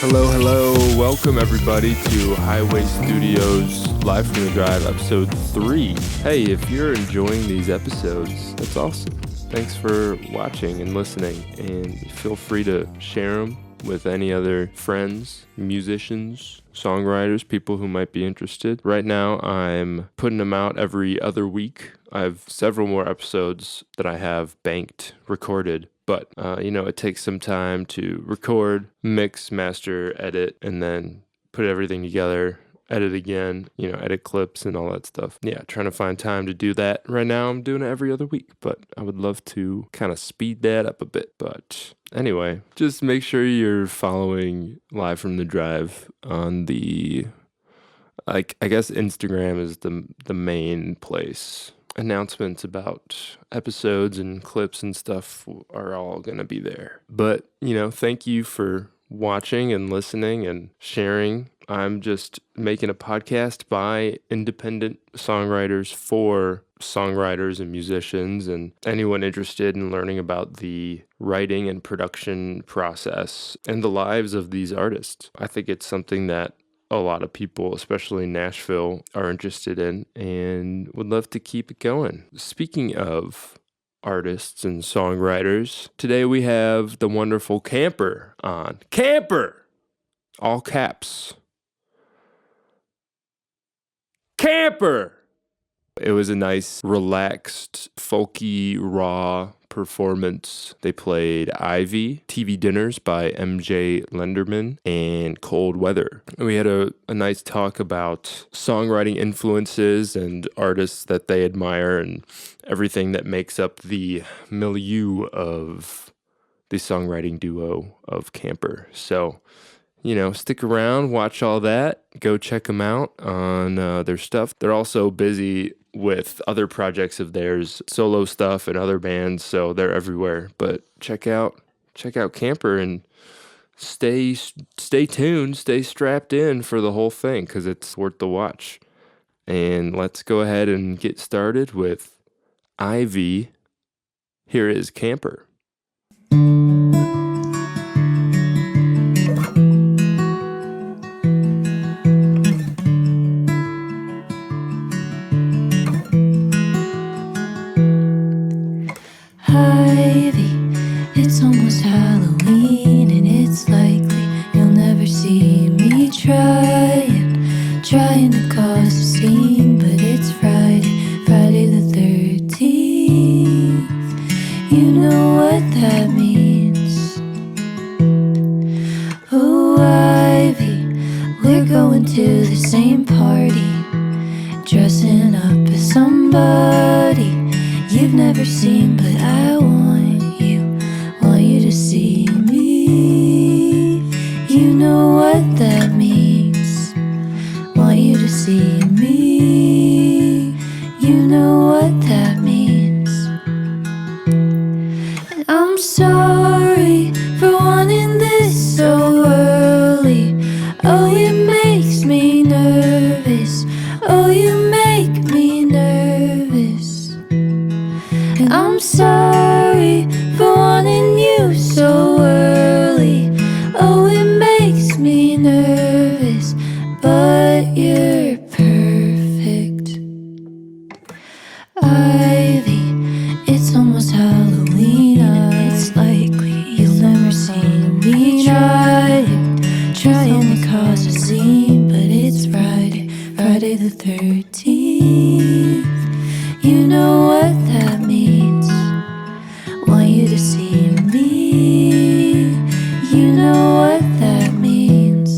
Hello. Welcome everybody to Highway Studios Live from the Drive, episode 3. Hey, if you're enjoying these episodes, that's awesome. Thanks for watching and listening, and feel free to share them with any other friends, musicians, songwriters, people who might be interested. Right now, I'm putting them out every other week. I have several more episodes that I have banked, recorded. But, it takes some time to record, mix, master, edit, and then put everything together, edit again, edit clips and all that stuff. Yeah, trying to find time to do that. Right now, I'm doing it every other week, but I would love to kind of speed that up a bit. But anyway, just make sure you're following Live from the Drive on the, I guess Instagram is the main place. Announcements about episodes and clips and stuff are all going to be there. But, thank you for watching and listening and sharing. I'm just making a podcast by independent songwriters for songwriters and musicians and anyone interested in learning about the writing and production process and the lives of these artists. I think it's something that a lot of people, especially in Nashville, are interested in and would love to keep it going. Speaking of artists and songwriters, today we have the wonderful Camper on. Camper! All caps. Camper! It was a nice, relaxed, folky, raw performance. They played Ivy, TV Dinners by MJ Lenderman, and Cold Weather. We had a nice talk about songwriting influences and artists that they admire and everything that makes up the milieu of the songwriting duo of Camper. So, stick around, watch all that, go check them out on their stuff. They're also busy with other projects of theirs, solo stuff and other bands, so they're everywhere. But check out Camper and stay tuned, stay strapped in for the whole thing because it's worth the watch. And let's go ahead and get started with Ivy. Here is Camper. It's almost Halloween and it's likely you'll never see me trying to cause a scene, but it's Friday the 13th. You know what that means. Oh, Ivy, we're going to the same party, dressing up as somebody you've never seen, but I want you to see me. You know what that means. Want you to see me. You know what that means. And I'm sorry for wanting this so early. Oh, it makes me nervous. Oh, you make me nervous. And I'm sorry for wanting you so early. Oh, it makes me nervous, but you're perfect. Ivy, it's almost Halloween and it's likely you'll never see me trying to cause a scene, but it's Friday the 13th. You know what that means. Want you to see me. You know what that means.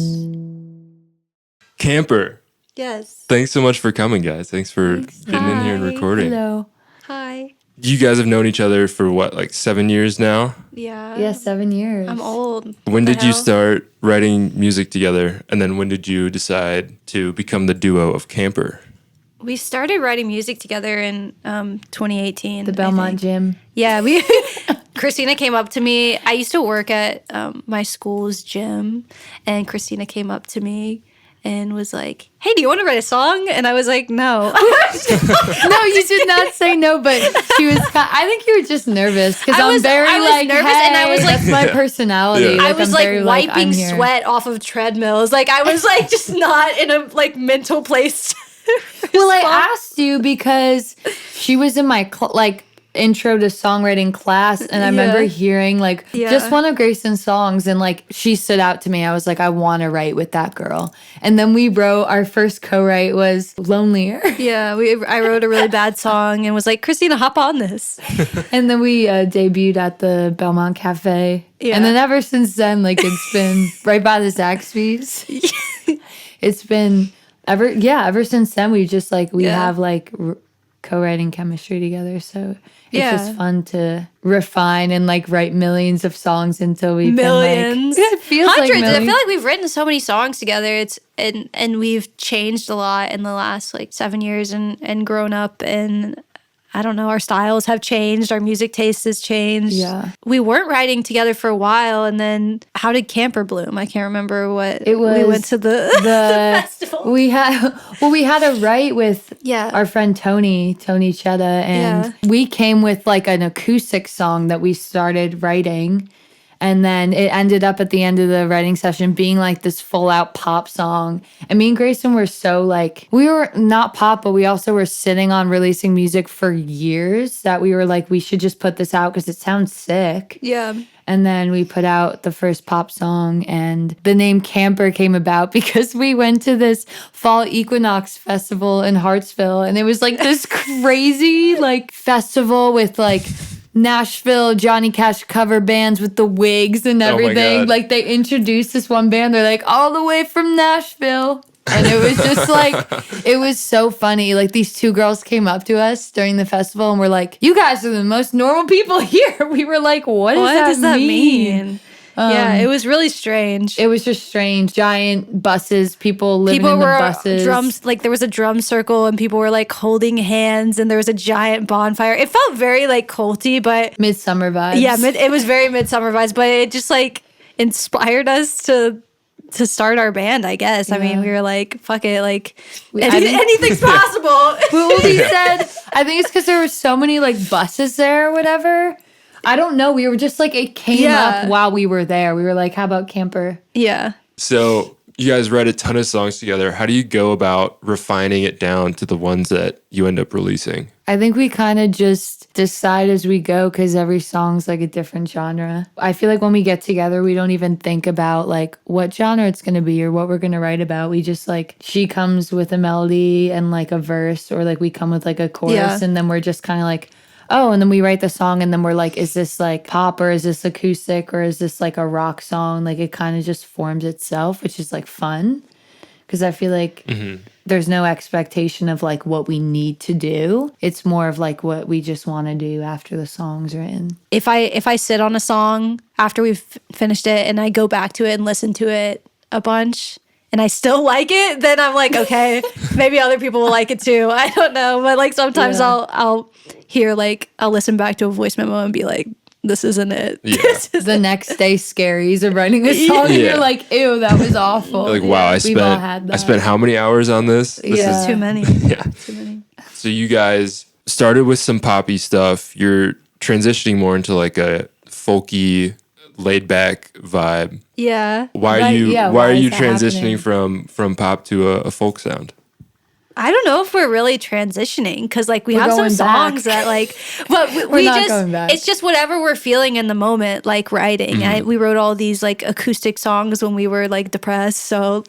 Camper. Yes. Thanks so much for coming, guys. Thanks for getting in here and recording. Hello. Hi. You guys have known each other for what, 7 years now? Yeah. Yeah, 7 years. I'm old. When did you start writing music together? And then when did you decide to become the duo of Camper? We started writing music together in 2018. The Belmont Gym. Yeah, Christina came up to me. I used to work at my school's gym, and Christina came up to me and was like, hey, do you want to write a song? And I was like, no. No, you did not say no, but she was. I think you were just nervous because I I'm was very like nervous, hey, and I was like, that's my personality. Yeah. I was I'm like very, wiping I'm here. sweat off of treadmills. Like I was like just not in a like mental place. Well, I asked you because she was in my intro to songwriting class, and I remember hearing like just one of Grayson's songs, and like she stood out to me. I was like, I want to write with that girl. And then we wrote our first co-write was Lonelier. Yeah, I wrote a really bad song and was like, Christina, hop on this. And then we debuted at the Belmont Cafe. Yeah. And then ever since then, like it's been right by the Zaxby's. It's been ever since then we just like we have like co-writing chemistry together. So it's just fun to refine and like write millions of songs until we've Millions. been like, it feels Hundreds. like millions. I feel like we've written so many songs together. It's and we've changed a lot in the last like 7 years and grown up, and I don't know, our styles have changed, our music taste has changed. Yeah. We weren't writing together for a while, and then how did Camper bloom? I can't remember what It was we went to the festival. We had a write with our friend Tony Chetta, and we came with like an acoustic song that we started writing. And then it ended up at the end of the writing session being like this full out pop song. And me and Grayson were so like, we were not pop, but we also were sitting on releasing music for years that we were like, we should just put this out because it sounds sick. Yeah. And then we put out the first pop song, and the name Camper came about because we went to this fall equinox festival in Hartsville, and it was like this crazy like festival with like Nashville Johnny Cash cover bands with the wigs and everything. Like they introduced this one band, they're like all the way from Nashville. And it was just like, it was so funny. Like these two girls came up to us during the festival and were like, you guys are the most normal people here. We were like, what does that mean? Yeah, it was really strange. It was just strange. Giant buses, people living in the buses. Drums, like there was a drum circle and people were like holding hands and there was a giant bonfire. It felt very like culty, but Midsummer vibes. Yeah, it was very midsummer vibes, but it just like inspired us to start our band, I guess. I mean, we were like, fuck it, like anything's possible. We said, I think it's because there were so many like buses there or whatever. I don't know. We were just like, it came up while we were there. We were like, how about Camper? Yeah. So you guys write a ton of songs together. How do you go about refining it down to the ones that you end up releasing? I think we kind of just decide as we go because every song's like a different genre. I feel like when we get together, we don't even think about like what genre it's going to be or what we're going to write about. We just like, she comes with a melody and like a verse, or like we come with like a chorus, and then we're just kind of like, oh, and then we write the song, and then we're like, is this like pop, or is this acoustic, or is this like a rock song? Like it kind of just forms itself, which is like fun because I feel like there's no expectation of like what we need to do. It's more of like what we just want to do after the song's written. If I sit on a song after we've finished it and I go back to it and listen to it a bunch and I still like it, then I'm like, okay, maybe other people will like it too. I don't know. But like sometimes I'll hear like, I'll listen back to a voice memo and be like, this isn't it. Yeah. The next day scaries of writing a song and you're like, ew, that was awful. Like, wow, I spent how many hours on this? This is too many. Yeah. Too many. So you guys started with some poppy stuff. You're transitioning more into like a folky, laid back vibe. Yeah. Why are you is that transitioning happening? from pop to a folk sound? I don't know if we're really transitioning because like we We're have some going songs back. that like, but we not just, going back. it's just whatever we're feeling in the moment, like writing. We wrote all these like acoustic songs when we were like depressed. So,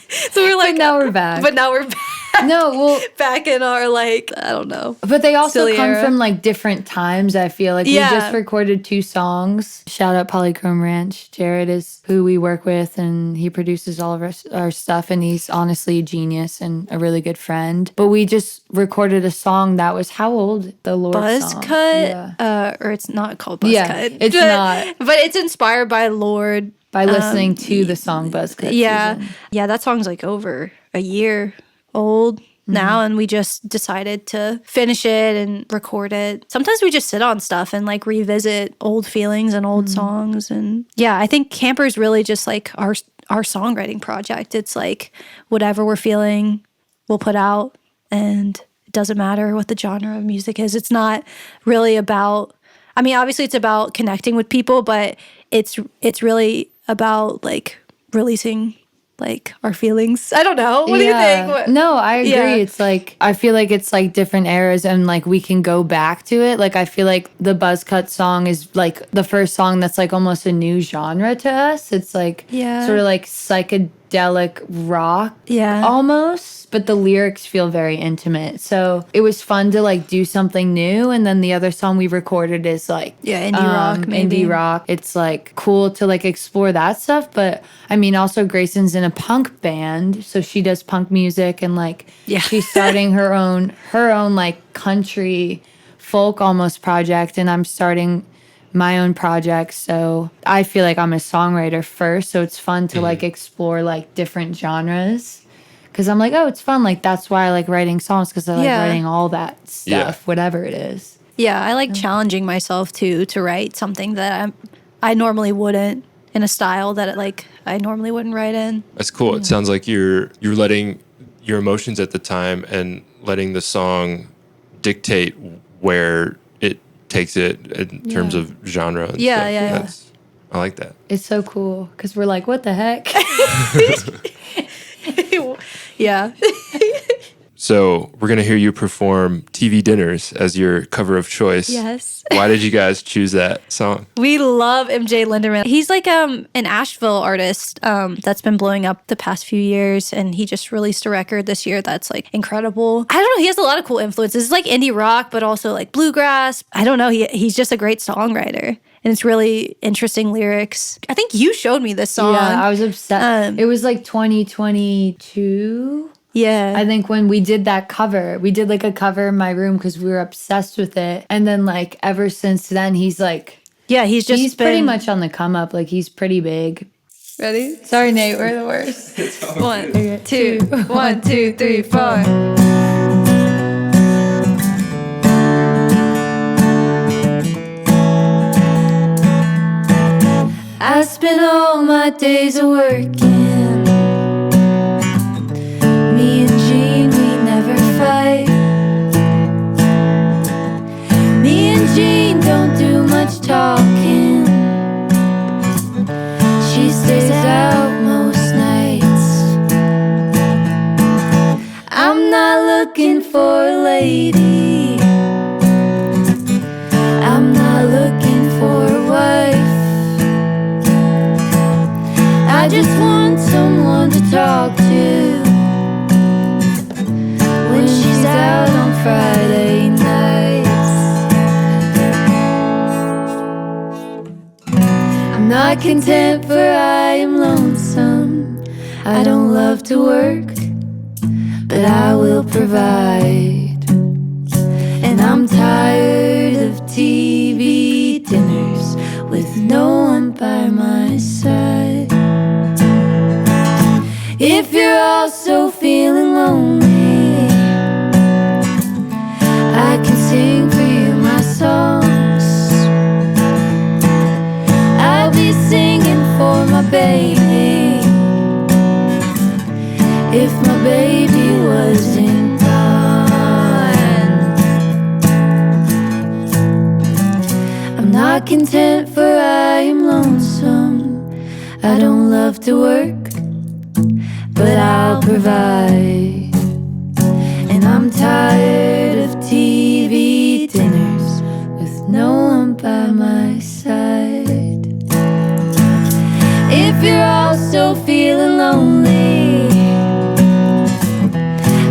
so we're like, But now we're back. But now we're back. No, well, back in our like, I don't know. but they also silly come era. from like different times. I feel like we just recorded 2 songs. Shout out Polychrome Ranch. Jared is who we work with, and he produces all of our stuff. And he's honestly a genius and a really good friend. But we just recorded a song that was how old? The Lord song. Buzzcut, Yeah. or it's not called Buzzcut. Yeah, it's not. But it's inspired by Lord. By listening to the song Buzzcut. Yeah. Season. Yeah, that song's like over a year old now, and we just decided to finish it and record it. Sometimes we just sit on stuff and like revisit old feelings and old songs. And yeah, I think Camper's really just like our songwriting project. It's like whatever we're feeling, we'll put out, and it doesn't matter what the genre of music is. It's not really about, I mean, obviously it's about connecting with people, but it's really about like releasing like our feelings. I don't know. What do you think? No, I agree. Yeah. It's like, I feel like it's like different eras and like we can go back to it. Like, I feel like the Buzzcut song is like the first song that's like almost a new genre to us. It's like sort of like psychedelic rock almost, but the lyrics feel very intimate. So it was fun to like do something new. And then the other song we recorded is like indie rock, maybe. Indie rock. It's like cool to like explore that stuff. But I mean, also Grayson's in a punk band, so she does punk music and like she's starting her own like country folk almost project, and I'm starting my own project. So I feel like I'm a songwriter first, so it's fun to like explore like different genres, because I'm like, oh, it's fun. Like that's why I like writing songs, because I like writing all that stuff, whatever it is. Yeah, I like challenging myself to write something that I normally wouldn't, in a style that like I normally wouldn't write in. That's cool. It sounds like you're letting your emotions at the time and letting the song dictate where it takes it in terms of genre. And stuff. I like that. It's so cool because we're like, what the heck? Yeah. So we're going to hear you perform TV Dinners as your cover of choice. Yes. Why did you guys choose that song? We love MJ Linderman. He's like an Asheville artist that's been blowing up the past few years, and he just released a record this year that's like incredible. I don't know, he has a lot of cool influences. It's like indie rock, but also like bluegrass. I don't know, he's just a great songwriter. And it's really interesting lyrics. I think you showed me this song. Yeah, I was obsessed. It was like 2022. Yeah. I think when we did that cover, we did like a cover in my room because we were obsessed with it. And then like ever since then, he's like, he's pretty much on the come up. Like he's pretty big. Ready? Sorry, Nate, we're the worst. 1, 2, 1, 2, 3, 4. I spent all my days a working. Me and Jean, we never fight. Me and Jean don't do much talking. She stays out most nights. I'm not looking for a lady. I'm not looking for a wife. I just want someone to talk to when she's out on Friday nights. I'm not content, for I am lonesome. I don't love to work, but I will provide. And I'm tired of TV dinners with no one by my side. If you're also feeling lonely, I can sing for you my songs. I'll be singing for my baby, if my baby wasn't gone. I'm not content, for I am lonesome. I don't love to work, but I'll provide. And I'm tired of TV dinners with no one by my side. If you're also feeling lonely,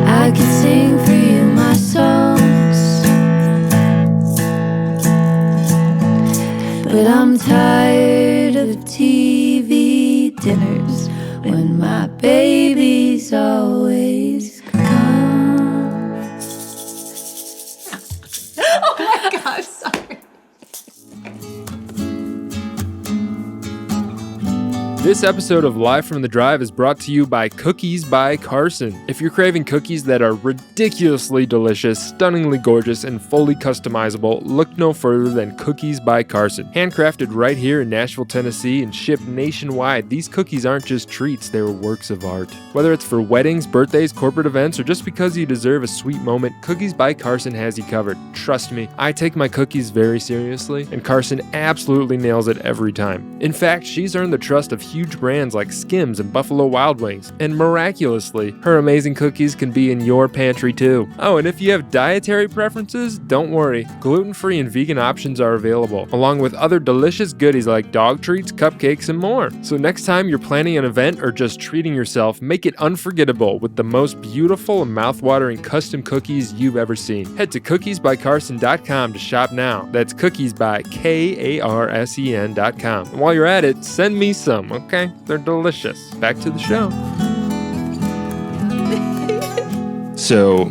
I can sing for you my songs. But I'm tired of TV dinners when my baby's always gone. Oh my God, sorry. This episode of Live from the Drive is brought to you by Cookies by Carson. If you're craving cookies that are ridiculously delicious, stunningly gorgeous, and fully customizable, look no further than Cookies by Carson. Handcrafted right here in Nashville, Tennessee, and shipped nationwide, these cookies aren't just treats, they're works of art. Whether it's for weddings, birthdays, corporate events, or just because you deserve a sweet moment, Cookies by Carson has you covered. Trust me, I take my cookies very seriously, and Carson absolutely nails it every time. In fact, she's earned the trust of huge brands like Skims and Buffalo Wild Wings, and miraculously, her amazing cookies can be in your pantry too. Oh, and if you have dietary preferences, don't worry. Gluten-free and vegan options are available, along with other delicious goodies like dog treats, cupcakes, and more. So next time you're planning an event or just treating yourself, make it unforgettable with the most beautiful and mouthwatering custom cookies you've ever seen. Head to cookiesbycarson.com to shop now. That's cookies by Karsen.com. And while you're at it, send me some, okay? They're delicious. Back to the show. So,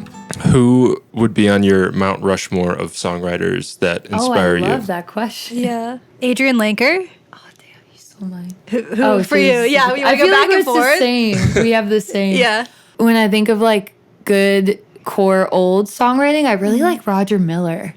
who would be on your Mount Rushmore of songwriters that inspire you? I love that question. Yeah. Adrian Lanker. Oh, damn, you stole mine. Who for you? Yeah, we I go feel back like and it's forth. the same. We have the same. Yeah. When I think of like good core old songwriting, I really like Roger Miller.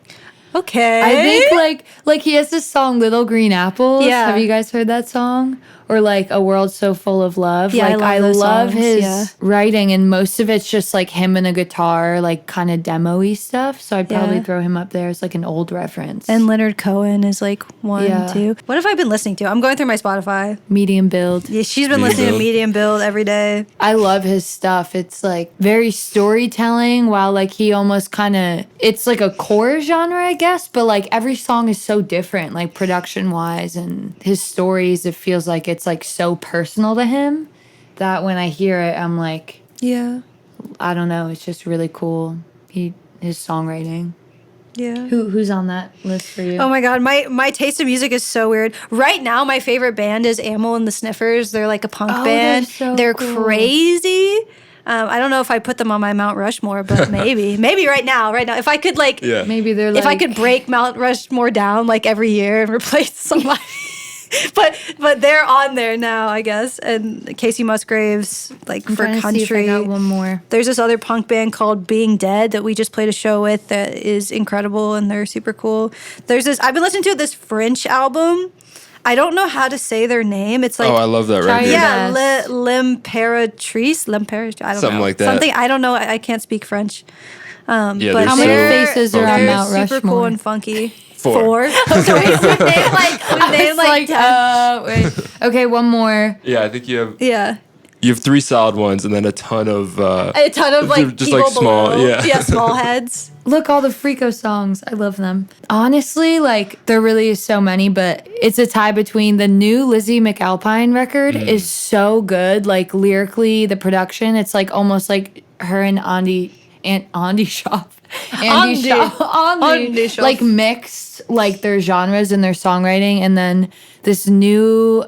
Okay. I think like he has this song Little Green Apples. Yeah. Have you guys heard that song? Or like A World So Full of Love. Yeah, like I love those love songs, his yeah. writing, and most of it's just like him and a guitar, like kind of demo-y stuff. So I'd probably Yeah. throw him up there as like an old reference. And Leonard Cohen is like one, Yeah. too. What have I been listening to? I'm going through my Spotify. Medium Build. Yeah, she's been Medium listening Build. to Medium Build every day. I love his stuff. It's like very storytelling, while like he almost kind of, it's like a core genre, I guess, but like every song is so different, like production wise, and his stories, it feels like it's like so personal to him that when I hear it, I'm like, Yeah. I don't know, it's just really cool. His songwriting. Yeah. Who's on that list for you? Oh my god, my taste in music is so weird. Right now, my favorite band is Amyl and the Sniffers. They're like a punk Oh, band. they're so They're cool. crazy. I don't know if I put them on my Mount Rushmore, but maybe right now. If I could like, Yeah. Maybe they're like, if I could break Mount Rushmore down like every year and replace somebody. but they're on there now, I guess. And Casey Musgraves, like I'm for trying to see if I country. got one more. There's this other punk band called Being Dead that we just played a show with that is incredible, and they're super cool. There's this, I've been listening to this French album. I don't know how to say their name. It's like, Oh, I love that Try record. your yeah, best. L'Imperatrice, I don't know. Something like that. Something, I don't know. I can't speak French. Yeah, But they're How many they're- faces are on funky. Mount Super cool Rushmore? and funky. Four. I'm sorry. We named like 10. Wait. Okay, one more. Yeah, I think you Yeah. have 3 solid ones and then a ton of A ton of like just people like small, below. yeah. Small heads. Look, all the Freako songs. I love them. Honestly, like, there really is so many, but it's a tie between the new Lizzie McAlpine record is so good. Like, lyrically, the production, it's like almost like her and Andy Schaaf. Andy Schaaf. Like, mixed, like, their genres and their songwriting. And then this new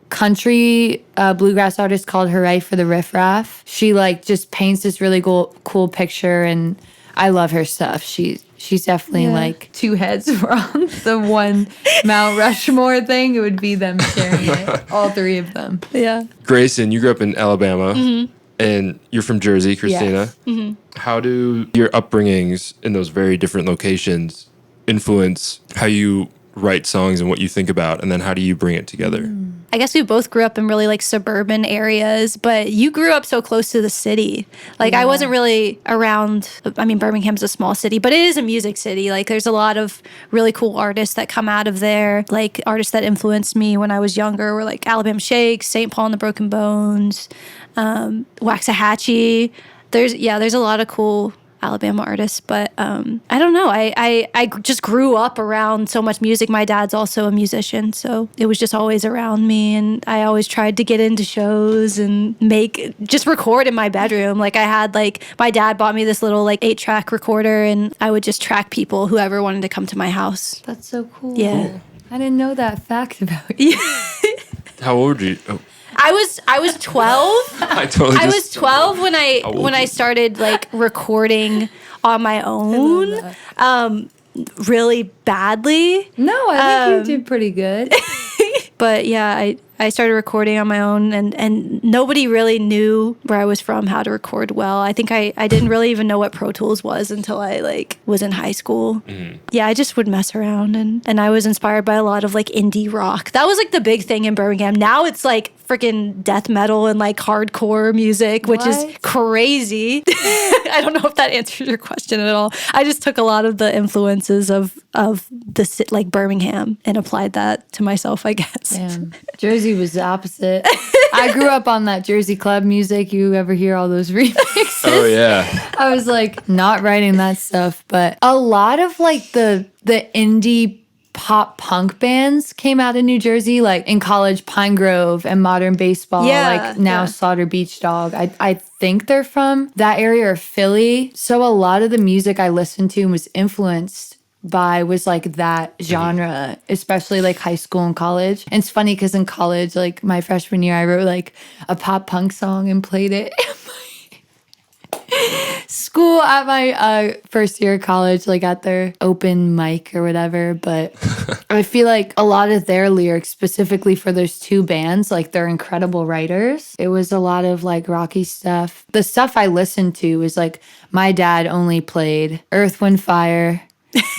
country bluegrass artist called Hooray for the Riff Raff. She, like, just paints this really cool picture, and I love her stuff. She's definitely like 2 heads were on the one Mount Rushmore thing. It would be them sharing it, all 3 of them. Yeah. Grayson, you grew up in Alabama, and you're from Jersey, Christina. Yes. How do your upbringings in those very different locations influence how you write songs and what you think about, and then how do you bring it together? I guess we both grew up in really like suburban areas, but you grew up so close to the city. Like I wasn't really around, I mean, Birmingham's a small city, but it is a music city. Like there's a lot of really cool artists that come out of there. Like artists that influenced me when I was younger were like Alabama Shakes, St. Paul and the Broken Bones, Waxahachie. There's a lot of cool Alabama artists, but I don't know. I just grew up around so much music. My dad's also a musician, so it was just always around me, and I always tried to get into shows and just record in my bedroom. Like I had my dad bought me this little 8-track recorder, and I would just track people, whoever wanted to come to my house. That's so cool. Yeah. I didn't know that fact about you. How old were you? Oh, I was 12. I totally I just was 12 when How old I you? started recording on my own, really badly. No, I think you did pretty good. But yeah, I started recording on my own, and nobody really knew where I was from how to record well. I think I didn't really even know what Pro Tools was until I like was in high school. Yeah, I just would mess around, and I was inspired by a lot of like indie rock. That was like the big thing in Birmingham. Now it's like freaking death metal and like hardcore music, which is crazy. I don't know if that answers your question at all. I just took a lot of the influences of the like Birmingham and applied that to myself, I guess. Damn. Jersey was the opposite. I grew up on that Jersey club music. You ever hear all those remixes? Oh yeah. I was like not writing that stuff, but a lot of like the indie pop punk bands came out in New Jersey, like in college, Pine Grove and Modern Baseball, like now Slaughter Beach Dog. I think they're from that area or Philly. So a lot of the music I listened to and was influenced by was like that genre, especially like high school and college. And it's funny because in college, like my freshman year, I wrote like a pop punk song and played it school at my first year of college, like at their open mic or whatever. But I feel like a lot of their lyrics, specifically for those two bands, like they're incredible writers. It was a lot of like rocky stuff. The stuff I listened to was like my dad only played Earth, Wind, Fire,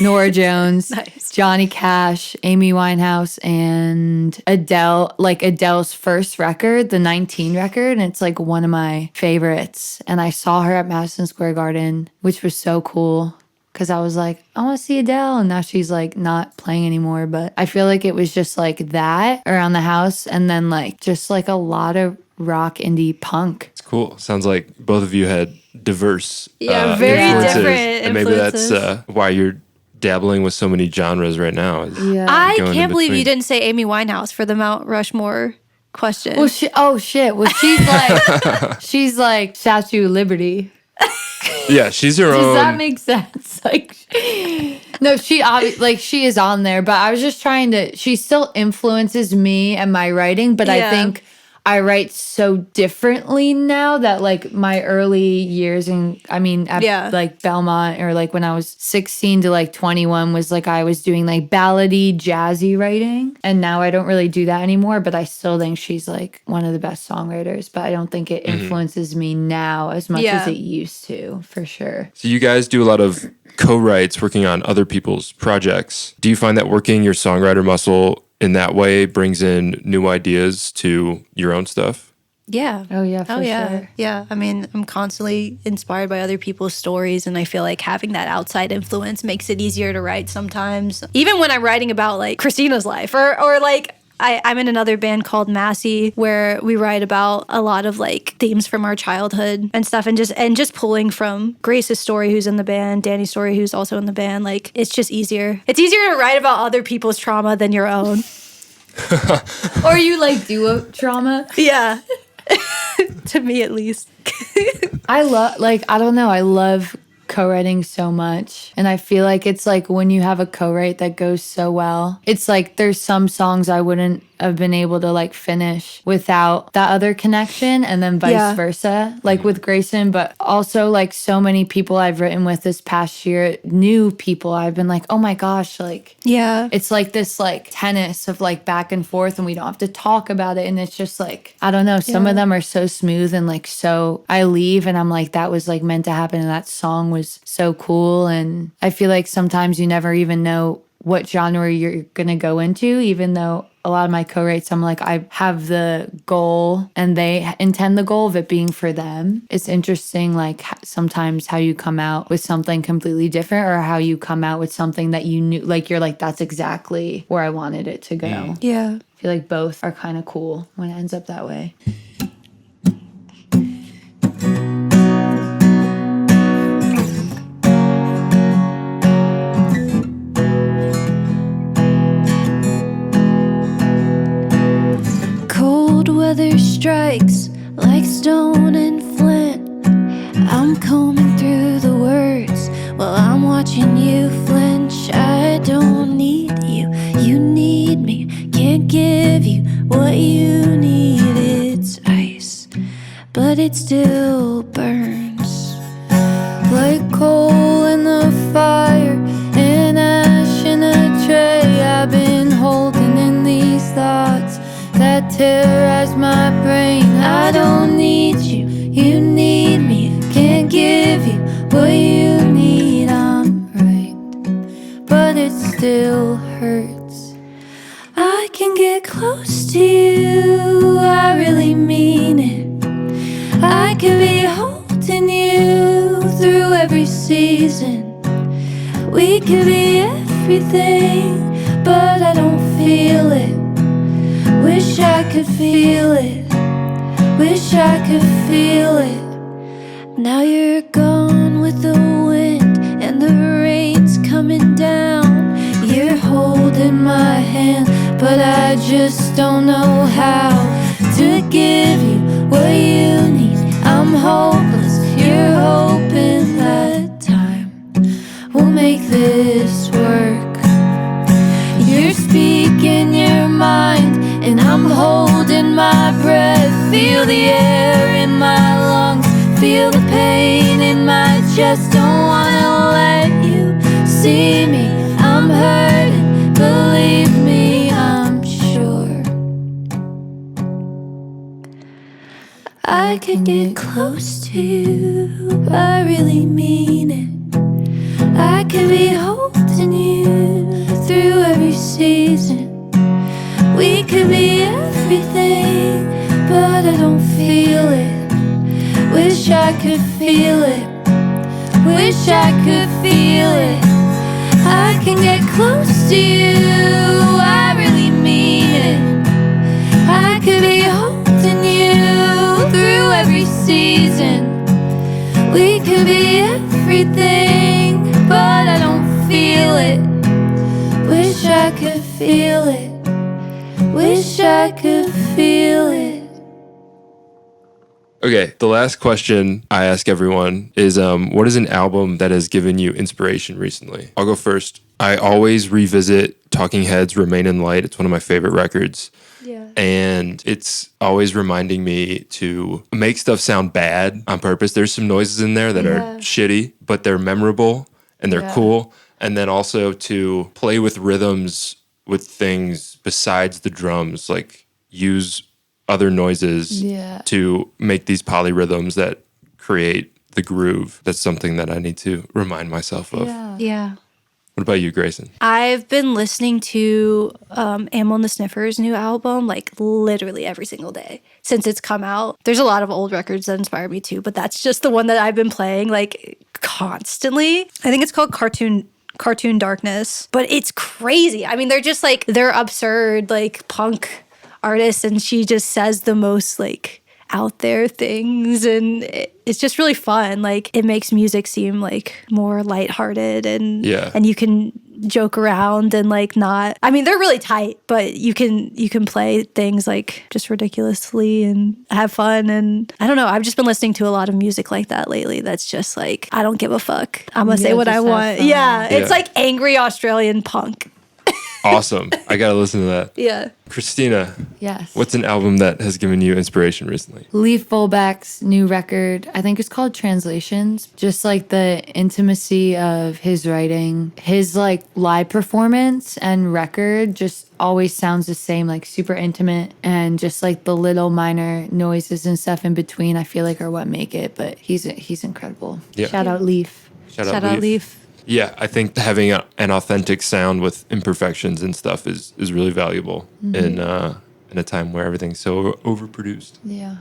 Nora Jones, Johnny Cash, Amy Winehouse, and Adele, like Adele's first record, the 19 record. And it's like one of my favorites. And I saw her at Madison Square Garden, which was so cool because I was like, I want to see Adele. And now she's like not playing anymore. But I feel like it was just like that around the house. And then like just like a lot of rock, indie, punk. It's cool. Sounds like both of you had diverse very influences. different And maybe influences. that's why you're dabbling with so many genres right now. I can't believe you didn't say Amy Winehouse for the Mount Rushmore question. Well, Well, she's like Statue of Liberty. Yeah, she's her own. Does that make sense? Like, no, she is on there, but I was just trying to. She still influences me and my writing, but I think I write so differently now that like my early years and at like Belmont or like when I was 16 to like 21 was like I was doing like ballady, jazzy writing. And now I don't really do that anymore, but I still think she's like one of the best songwriters, but I don't think it influences me now as much as it used to, for sure. So you guys do a lot of co-writes working on other people's projects. Do you find that working your songwriter muscle in that way brings in new ideas to your own stuff? Yeah. Oh, yeah, for sure. Yeah. I mean, I'm constantly inspired by other people's stories, and I feel like having that outside influence makes it easier to write sometimes. Even when I'm writing about like Christina's life or like I'm in another band called Massey where we write about a lot of like themes from our childhood and stuff, and just pulling from Grace's story, who's in the band, Danny's story, who's also in the band. Like it's just easier. It's easier to write about other people's trauma than your own. Or you like duo trauma. Yeah. To me at least. I love co-writing so much, and I feel like it's like when you have a co-write that goes so well, it's like there's some songs I wouldn't have been able to like finish without that other connection, and then vice versa, like with Grayson. But also like so many people I've written with this past year, new people, I've been like, oh my gosh, like it's like this like tennis of like back and forth, and we don't have to talk about it, and it's just like I don't know, some of them are so smooth, and like so I leave and I'm like that was like meant to happen, and that song was so cool. And I feel like sometimes you never even know what genre you're gonna go into, even though a lot of my co-writes, I'm like, I have the goal and they intend the goal of it being for them. It's interesting, like sometimes how you come out with something completely different, or how you come out with something that you knew, like you're like, that's exactly where I wanted it to go. Yeah. I feel like both are kind of cool when it ends up that way. Weather strikes like stone and flint. I'm combing through the words while I'm watching you flinch. I don't need you, you need me. Can't give you what you need. It's ice, but it still burns like coal in the fire and ash in a tray. I've been holding in these thoughts that tear season. We could be everything, but I don't feel it. Wish I could feel it. Wish I could feel it. Now you're gone with the wind and the rain's coming down. You're holding my hand, but I just don't know how to give you what you need. I'm hopeless, you're hoping that time will make this work. You're speaking your mind, and I'm holding my breath. Feel the air in my lungs, feel the pain in my chest. Don't wanna let you see me, I'm hurting, believe me, I'm sure. I could get close to you, I really mean it. I could be holding you through every season. We could be everything, but I don't feel it. Wish I could feel it. Wish I could feel it. I can get close to you, I really mean it. I could be holding you through every season. We could be everything, but I don't feel it. Wish I could feel it. Wish I could feel it. Okay, the last question I ask everyone is, what is an album that has given you inspiration recently? I'll go first. I always revisit Talking Heads' Remain in Light. It's one of my favorite records. Yeah. And it's always reminding me to make stuff sound bad on purpose. There's some noises in there that are shitty, but they're memorable and they're cool. And then also to play with rhythms with things besides the drums, like use other noises to make these polyrhythms that create the groove. That's something that I need to remind myself of. Yeah. What about you, Grayson? I've been listening to Ammo and the Sniffers' new album like literally every single day since it's come out. There's a lot of old records that inspired me too, but that's just the one that I've been playing like constantly. I think it's called Cartoon Darkness, but it's crazy. I mean, they're just like, they're absurd like punk artists, and she just says the most like out there things, and it's just really fun. Like it makes music seem like more lighthearted, and you can joke around and like not, I mean, they're really tight, but you can play things like just ridiculously and have fun. And I don't know, I've just been listening to a lot of music like that lately that's just like, I don't give a fuck, I'm gonna say what I want. It's like angry Australian punk. Awesome. I gotta listen to that. Yeah. Christina. Yes. What's an album that has given you inspiration recently? Leaf Fullback's new record, I think it's called Translations. Just like the intimacy of his writing, his like live performance and record just always sounds the same, like super intimate, and just like the little minor noises and stuff in between I feel like are what make it, but he's incredible. Yeah. Shout out Leaf. Shout out Leaf. Yeah, I think having an authentic sound with imperfections and stuff is really valuable in a time where everything's so overproduced. Yeah.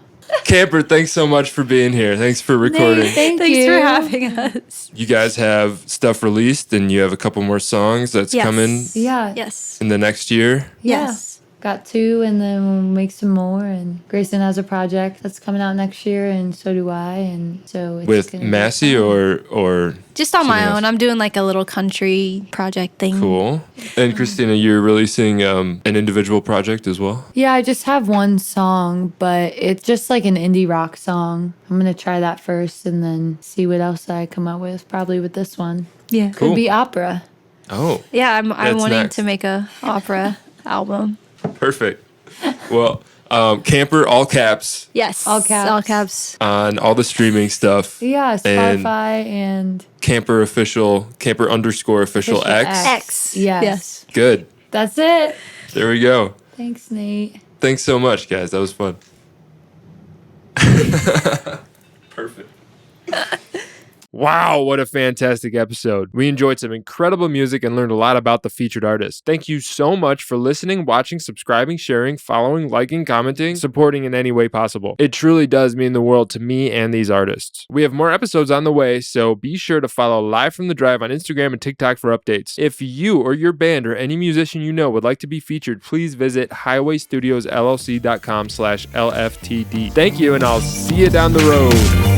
Camper, thanks so much for being here. Thanks for recording. Thanks for having us. You guys have stuff released, and you have a couple more songs that's coming Yeah. Yes. in the next year. Yes. Got 2, and then we'll make some more. And Grayson has a project that's coming out next year, and so do I. And so it's With gonna be Massey fun. or Just on my something else? own. I'm doing like a little country project thing. Cool. And Christina, you're releasing an individual project as well? Yeah, I just have one song, but it's just like an indie rock song. I'm gonna try that first, and then see what else I come up with. Probably with this one. Yeah. Cool. Could be opera. Oh. Yeah, I'm That's wanting next. to make a opera album. Perfect. Well, Camper, all caps, Yes. All caps. All caps. on all the streaming stuff. Yeah, And- Spotify and Camper official, Camper _official Official X. X. Yes. Yes. Good. That's it. There we go. Thanks, Nate. Thanks so much, guys. That was fun. Perfect. Wow, what a fantastic episode. We enjoyed some incredible music and learned a lot about the featured artist. Thank you so much for listening, watching, subscribing, sharing, following, liking, commenting, supporting in any way possible. It truly does mean the world to me and these artists. We have more episodes on the way, so be sure to follow Live from the Drive on Instagram and TikTok for updates. If you or your band or any musician you know would like to be featured, please visit highwaystudioslllc.com/LFTD. Thank you, and I'll see you down the road.